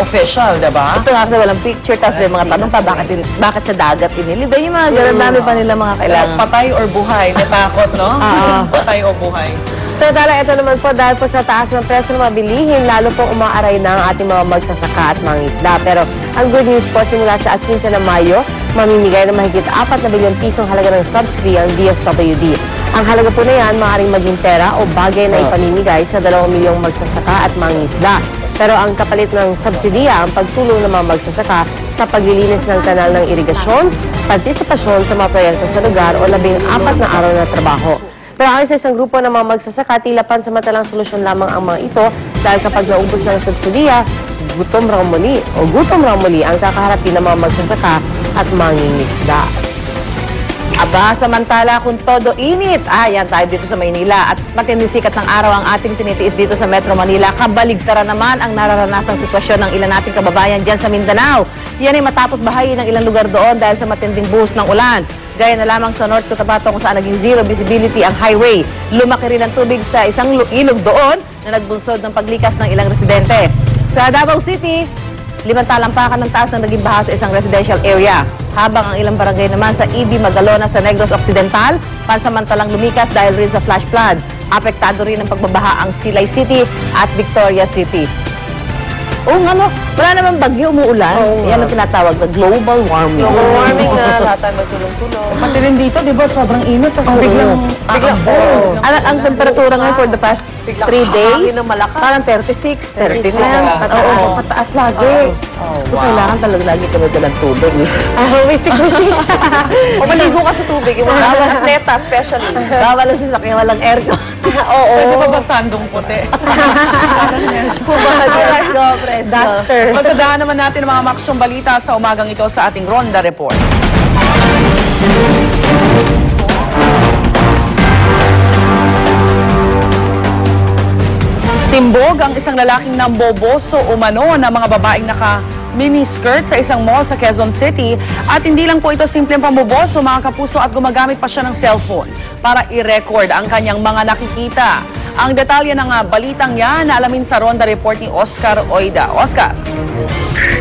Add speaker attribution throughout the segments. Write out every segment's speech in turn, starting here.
Speaker 1: official, diba?
Speaker 2: Ito nga kasi walang picture, tapos may mga tanong pa, bakit sa dagat inilibay? Yung mga ganun, dami pa nila mga kailangan.
Speaker 1: Patay or buhay, natakot, no? Patay o buhay.
Speaker 3: So, Dala, ito naman po, dahil po sa taas ng presyo ng mga bilihin, lalo pong umaaray na ang ating mga magsasaka at mga isda. Pero ang good news po, simula sa 15 ng Mayo, mamimigay na mahigit 4 na bilyong pisong halaga ng subsidy ang DSWD. Ang halaga po na yan, maaaring maging pera o bagay na ipamimigay sa 2 milyong magsasaka at mga isda. Pero ang kapalit ng subsidiya, ang pagtulong ng mga magsasaka sa paglilinis ng kanal ng irigasyon, partisipasyon sa mga proyekto sa lugar o 14 na araw na trabaho. Pero ayon sa isang grupo ng mga magsasaka, tila pansamantalang solusyon lamang ang mga ito dahil kapag naubos ng subsidiya, gutom raw muli ang kakaharapin ng mga magsasaka at mangingisda.
Speaker 2: Aba, samantala kung todo init, yan tayo dito sa Maynila at matinding sikat ng araw ang ating tinitiis dito sa Metro Manila. Kabaligtaran naman ang nararanasang sitwasyon ng ilan nating kababayan dyan sa Mindanao. Yan ay matapos bahayin ng ilang lugar doon dahil sa matinding buhos ng ulan. Gaya na lamang sa North Cotabato kung saan naging zero visibility ang highway. Lumaki rin ang tubig sa isang ilog doon na nagbunsod ng paglikas ng ilang residente. Sa Davao City, 5 talampakan ng taas na naging baha sa isang residential area. Habang ang ilang barangay naman sa EB Magalona sa Negros Occidental, pansamantalang lumikas dahil rin sa flash flood. Apektado rin ng pagbabaha ang Silay City at Victoria City. Wala naman bagyo, umuulan. Yan ang tinatawag na global warming.
Speaker 3: Global warming na, lahat tayo magtulong-tulong.
Speaker 1: Pati rin dito, di ba, sobrang init. Tapos biglang
Speaker 2: Ang temperatura ngayon for the past 3 days, parang 36, 39. Oo, pataas lagi. Kailangan talaga lagi kami dalang tubig.
Speaker 3: May siklusis.
Speaker 2: O maligo ka sa tubig, yung mga bawal atleta especially. Bawal ang sasakyan, walang aircon.
Speaker 1: pwede pa ba sandong puti?
Speaker 3: Duster.
Speaker 1: Pasadahan naman natin ang mga maksyong balita sa umagang ito sa ating Ronda Report. Timbog ang isang lalaking namboboso umano ng mga babaeng naka-miniskirt sa isang mall sa Quezon City. At hindi lang po ito simpleng pamboboso, mga kapuso, at gumagamit pa siya ng cellphone para i-record ang kanyang mga nakikita. Ang detalye ng balitang yan na alamin sa Ronda Report ni Oscar Oida. Oscar.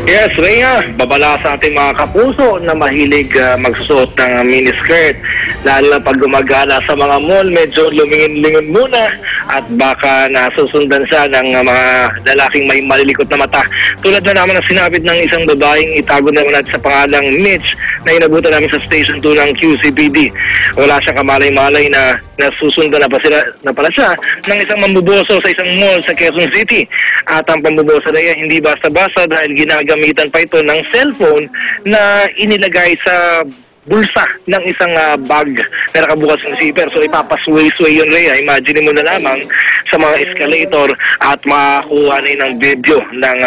Speaker 4: Yes, Rhea, babala sa ating mga kapuso na mahilig magsusuot ng miniskirt. Lalo na pag gumagala sa mga mall, medyo lumingin-lingon muna at baka nasusundan siya ng mga lalaking may malilikot na mata. Tulad na naman ang sinabit ng isang babaeng itago naman natin sa pangalang Mitch na inabutan namin sa Station 2 ng QCPD. Wala siyang kamalay-malay na nasusundan na pala siya ng isang mambuboso sa isang mall sa Quezon City. At ang pambuboso na yan hindi basta-basta dahil ginagamitan pa ito ng cellphone na inilagay sa bulsa ng isang bag na nakabukas ng zipper. So ipapasway-sway yun, Rhea. Imagine mo na lamang sa mga escalator at makakuha na ng video ng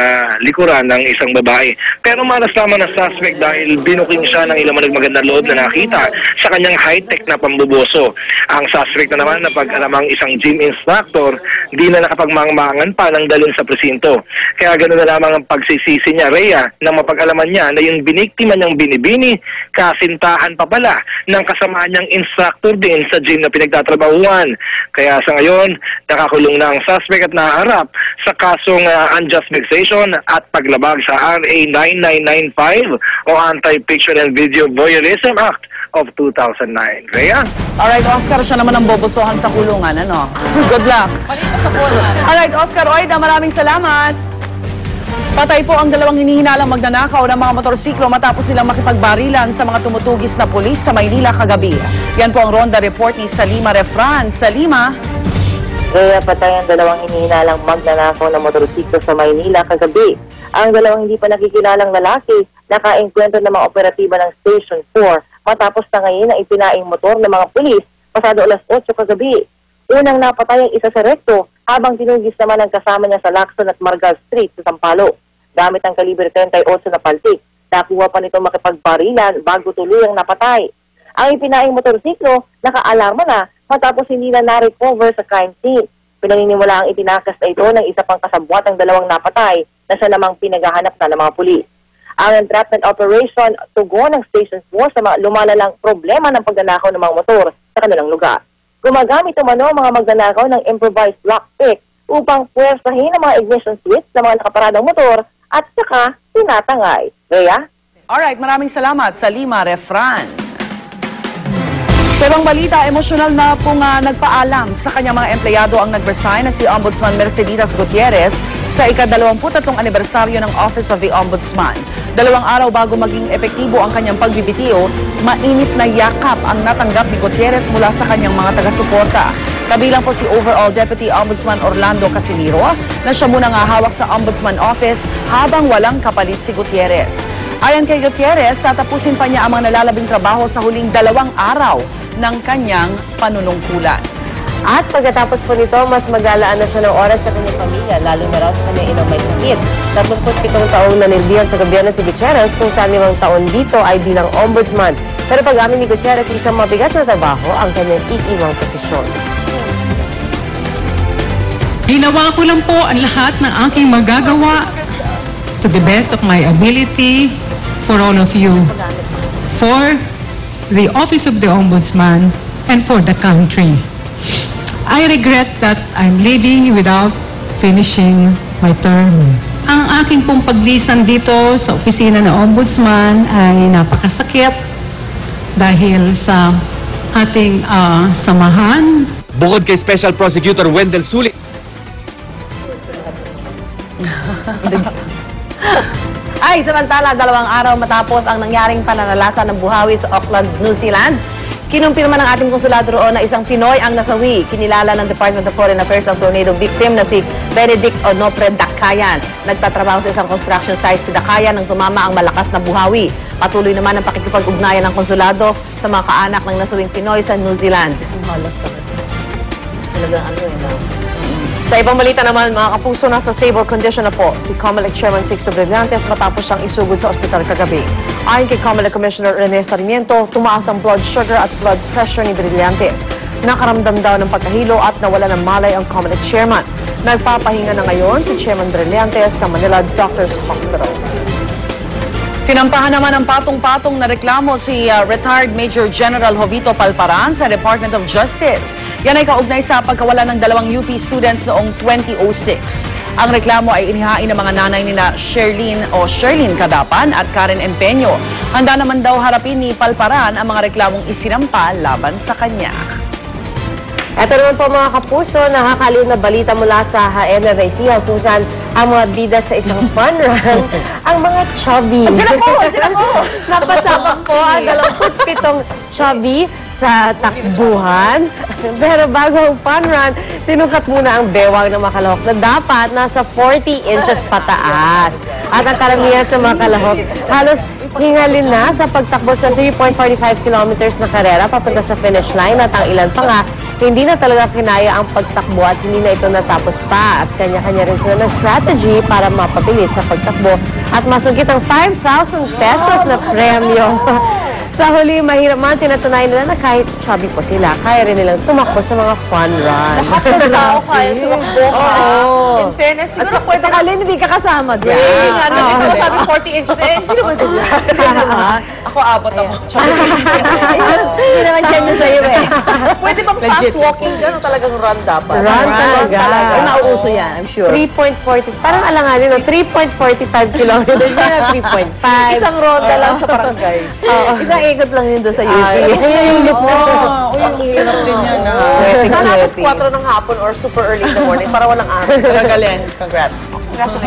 Speaker 4: likuran ng isang babae. Pero malas naman ang suspect dahil binuking siya ng ilang magandang loob na nakita sa kanyang high-tech na pambuboso. Ang suspect na naman na pag-alamang isang gym instructor, di na nakapagmangmangan pa ng dalhin sa presinto. Kaya ganoon na lamang ang pagsisisi niya, Rhea, na mapag-alaman niya na yung biniktima niyang binibini, kasintahan pa pala ng kasamaan niyang instructor din sa gym na pinagtatrabahuan. Kaya sa ngayon, nakakulong na ang suspect at naharap sa kasong unjust vexation at paglabag sa RA 9995 o Anti-Picture and Video Voyeurism Act of 2009. Rhea?
Speaker 1: Alright, Oscar, siya naman ang bobosohan sa kulungan, ano? Good luck.
Speaker 2: Maliit pa sa bola.
Speaker 1: Alright, Oscar Oida, maraming salamat. Patay po ang 2 hinihinalang magnanakaw ng mga motorsiklo matapos silang makipagbarilan sa mga tumutugis na pulis sa Maynila kagabi. Yan po ang Ronda Report ni Salima Refran. Salima.
Speaker 5: Kaya patay ang 2 hinihinalang magnanakaw ng motorsiklo sa Maynila kagabi. Ang 2 hindi pa nakikilalang lalaki nakaengkwentro ng mga operatiba ng Station 4 matapos na ngayon ang ipinaing motor ng mga pulis pasado alas 8 kagabi. Unang napatay ang isa sa rekto habang tinugis naman ang kasama niya sa Lacson at Margal Street sa Sampaloc. Gamit ang kalibre 38 na paltik, nakuha pa nito makipagbarilan bago tuluyang napatay. Ang ipinaing motorsiklo nakaalarma na matapos hindi na na-recover sa crime scene. Pinaniniwala ang itinakas na ito ng isa pang kasabwat ang 2 napatay na siya namang pinaghahanap na ng mga pulis. Ang entrapment operation tugon ng Station 4 sa mga lumalalang problema ng pagnanakaw ng mga motor sa kanilang lugar. Gumagamit umano ang mga magnanakaw ng improvised lockpick upang puwersahin ang mga ignition switch sa mga nakaparadang motor at saka tinatangay. Rhea?
Speaker 1: Alright, maraming salamat sa Lima Refran. Sa ibang balita, emosyonal na pong nagpaalam sa kanyang mga empleyado ang nag-resign na si Ombudsman Merceditas Gutierrez sa ika-23 anibersaryo ng Office of the Ombudsman. 2 araw bago maging epektibo ang kanyang pagbibitiyo, mainit na yakap ang natanggap ni Gutierrez mula sa kanyang mga taga-suporta. Kabilang po si Overall Deputy Ombudsman Orlando Casimiro na siya munang hawak sa Ombudsman Office habang walang kapalit si Gutierrez. Ayon kay Gutierrez, tatapusin pa niya ang mga nalalabing trabaho sa huling 2 araw ng kanyang panunungkulan.
Speaker 3: At pagkatapos po nito, mas magalaan na siya ng oras sa kanyang pamilya, lalo na raw sa kanyang inang may sakit. 37 taong nanilbihan sa gobyerno si Gutierrez, kung saan 5 taon dito ay bilang ombudsman. Pero pag-amin ni Gutierrez, isang mabigat na trabaho ang kanyang iiwang posisyon.
Speaker 6: Ginawa ko lang po ang lahat ng aking magagawa to the best of my ability for all of you, for the Office of the Ombudsman, and for the country. I regret that I'm leaving without finishing my term. Ang aking pong paglisan dito sa opisina ng Ombudsman ay napakasakit dahil sa ating samahan.
Speaker 7: Bukod kay Special Prosecutor Wendell Sulit,
Speaker 2: Ay, samantala, 2 araw matapos ang nangyaring pananalasa ng buhawi sa Auckland, New Zealand, kinumpirma ng ating konsulado roon na isang Pinoy ang nasawi. Kinilala ng Department of Foreign Affairs ang tornado victim na si Benedict Onopre Dakayan. Nagtatrabaho sa isang construction site si Dakayan nang tumama ang malakas na buhawi. Patuloy naman ang pakikipag-ugnayan ng konsulado sa mga kaanak ng nasawing Pinoy sa New Zealand. Halos talagang
Speaker 3: Sa ibang balita naman, mga kapuso, nasa stable condition na po si COMELEC Chairman Sixto Brillantes matapos siyang isugod sa ospital kagabi. Ayon kay COMELEC Commissioner Rene Sarmiento, tumaas ang blood sugar at blood pressure ni Brillantes. Nakaramdam daw ng pagkahilo at nawala ng malay ang COMELEC Chairman. Nagpapahinga na ngayon si Chairman Brillantes sa Manila Doctors Hospital.
Speaker 1: Sinampahan naman ng patong-patong na reklamo si retired Major General Jovito Palparan sa Department of Justice. Yan ay kaugnay sa pagkawala ng 2 UP students noong 2006. Ang reklamo ay inihain ng mga nanay nila Sherlyn Cadapan at Karen Empeño. Handa naman daw harapin ni Palparan ang mga reklamong isinampa laban sa kanya.
Speaker 3: Ito naman po mga kapuso, nakakaliw na balita mula sa HNRIC kung saan ang mga bida sa isang fun run, ang mga chubby. Diyan ako! Napasabak po ang 27 chubby sa takbuhan. Pero bago ang fun run, sinukat muna ang bewang ng makalahok na dapat nasa 40 inches pataas. At ang karamihan sa mga kalahok, halos hingalin na sa pagtakbo sa 3.45 kilometers na karera papunta sa finish line at ang ilan pa nga, hindi na talaga kinaya ang pagtakbo at hindi na ito natapos pa. At kanya-kanya rin sila ng strategy para mapabilis sa pagtakbo at masugit ang 5,000 pesos na premyo. Sa huli, mahirap man, tinatunayan nila na kahit chubby po sila, kaya rin nilang tumakbo sa mga fun run.
Speaker 2: tao kaya tumakbo ka. In fairness, siguro pwede
Speaker 3: Sakali hindi ka kasama dyan.
Speaker 2: Nandito ko sabi 40 inches, hindi naman dyan.
Speaker 1: Ako abot ako.
Speaker 2: Hindi naman dyan yun sa'yo eh.
Speaker 3: Pwede bang fast walking dyan o talagang run dapat?
Speaker 2: Run talaga.
Speaker 3: Ay,
Speaker 2: Nauuso yan, I'm sure.
Speaker 3: 3.40, parang alanganin, 3.45 kilometers, yan ang 3.5.
Speaker 2: Isang ronda lang sa barangay. Isang ikot lang yun doon sa UP.
Speaker 3: Yung loop na.
Speaker 1: Ang hirap din yan.
Speaker 3: Sana alas 4 ng hapon or super early in the morning para walang araw.
Speaker 1: Gagaling. Congrats.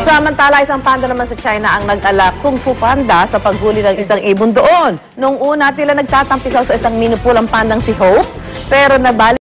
Speaker 2: Samantala, isang panda naman sa China ang nag-ala Kung Fu Panda sa paghuli ng isang ibon doon. Noong una, tila nagtatampisaw sa isang minupulang pandang si Hope, pero nabalik